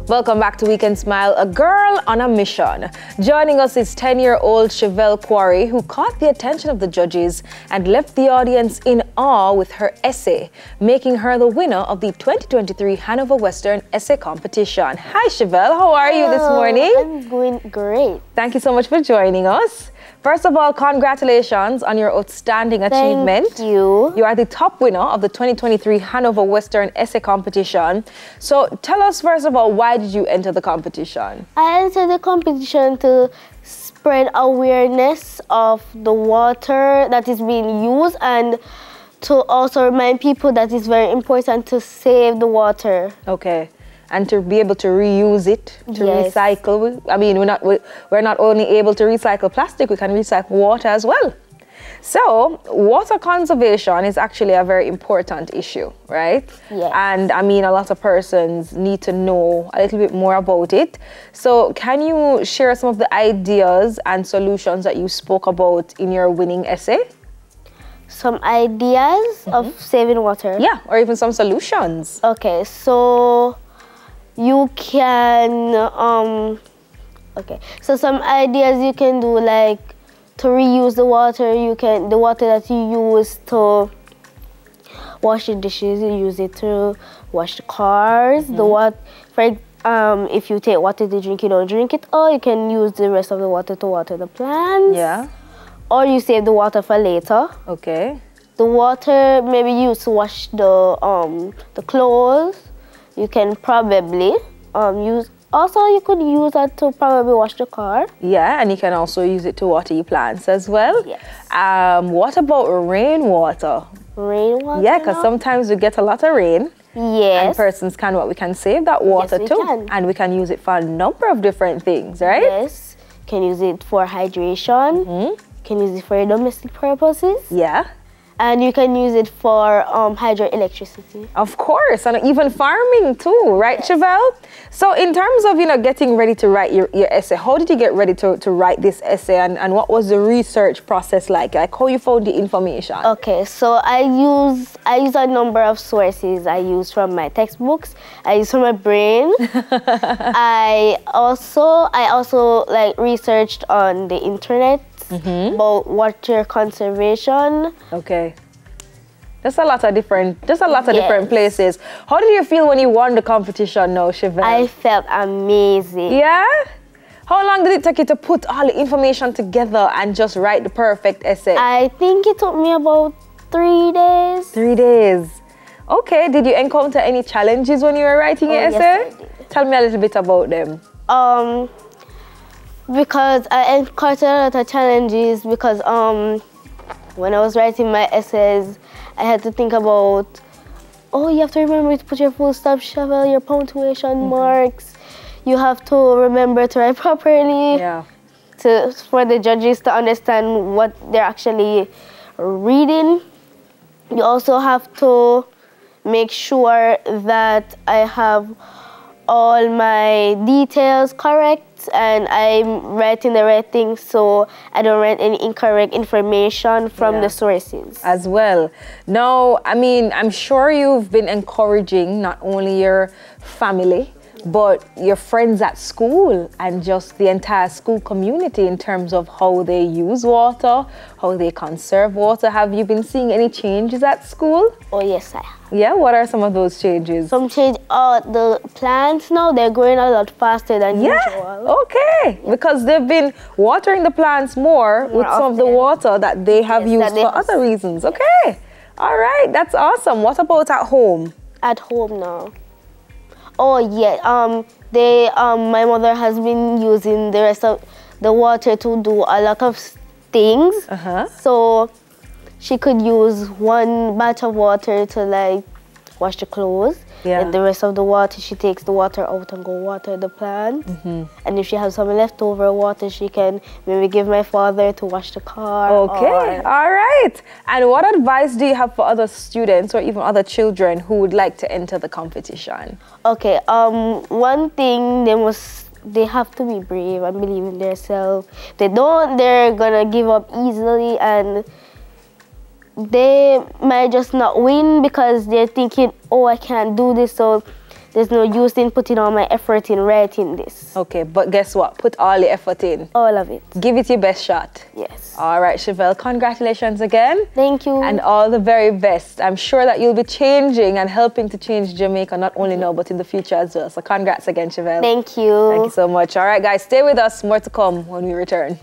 Welcome back to Weekend Smile, a girl on a mission. Joining us is 10-year-old Chevelle Quarrie, who caught the attention of the judges and left the audience in awe with her essay, making her the winner of the 2023 Hanover Western Essay Competition. Hi Chevelle, how are you this morning? I'm doing great. Thank you so much for joining us. First of all, congratulations on your outstanding achievement. Thank you. You are the top winner of the 2023 Hanover Western Essay Competition. So tell us, first of all, why did you enter the competition? I entered the competition to spread awareness of the water that is being used and to also remind people that it's very important to save the water. Okay. And to be able to reuse it, to Yes. recycle. I mean, we're not only able to recycle plastic, we can recycle water as well. So, water conservation is actually a very important issue, right? Yes. And I mean, a lot of persons need to know a little bit more about it. So, can you share some of the ideas and solutions that you spoke about in your winning essay? Some ideas of saving water. Yeah, or even some solutions. Okay, so you can so some ideas you can do, like to reuse the water. The water that you use to wash the dishes, you use it to wash the cars. If you take water to drink, you don't drink it all. You can use the rest of the water to water the plants. Yeah. Or you save the water for later. Okay. The water maybe used to wash the clothes. You can probably use. Also, you could use that to probably wash the car. Yeah, and you can also use it to water your plants as well. Yes. What about rainwater? Rainwater. Yeah, because sometimes we get a lot of rain. Yes. And persons we can save that water we too. can. And we can use it for a number of different things, right? Yes. Can use it for hydration. Can use it for domestic purposes. Yeah. And you can use it for hydroelectricity. Of course, and even farming too, right, Yes. Chevelle? So in terms of, getting ready to write your essay, how did you get ready to write this essay, and what was the research process like how you found the information? Okay, so I use a number of sources. I use from my textbooks. I use from my brain. I also like researched on the internet about water conservation. Okay. Just a lot of different Yes. places. How did you feel when you won the competition now, Chevelle? I felt amazing. Yeah? How long did it take you to put all the information together and just write the perfect essay? I think it took me about 3 days. 3 days. Okay, did you encounter any challenges when you were writing your essay? Yes, I did. Tell me a little bit about them. Because I encountered a lot of challenges because when I was writing my essays, I had to think about, you have to remember to put your full stop, Chevelle, your punctuation marks. You have to remember to write properly. Yeah. For the judges to understand what they're actually reading. You also have to make sure that I have all my details correct and I'm writing the right thing so I don't write any incorrect information from the sources. As well. Now, I mean, I'm sure you've been encouraging not only your family, but your friends at school and just the entire school community in terms of how they use water, how they conserve water. Have you been seeing any changes at school? Oh yes, I have. Yeah, what are some of those changes? Some change. The plants now, they're growing a lot faster than usual. Okay, because they've been watering the plants more with some of the water that they have used for other reasons. Okay, all right, that's awesome. What about at home? At home now. Oh yeah, my mother has been using the rest of the water to do a lot of things. So she could use one batch of water to like wash the clothes. Yeah. And the rest of the water, she takes the water out and go water the plants. And if she has some leftover water, she can maybe give my father to wash the car. Okay, all right. And what advice do you have for other students or even other children who would like to enter the competition? Okay, one thing, they have to be brave and believe in themselves. They don't, they're gonna give up easily and they might just not win because they're thinking, oh, I can't do this. So there's no use in putting all my effort in writing this. Okay, but guess what? Put all the effort in. All of it. Give it your best shot. Yes. All right, Chevelle, congratulations again. Thank you. And all the very best. I'm sure that you'll be changing and helping to change Jamaica, not only now, but in the future as well. So congrats again, Chevelle. Thank you. Thank you so much. All right, guys, stay with us. More to come when we return.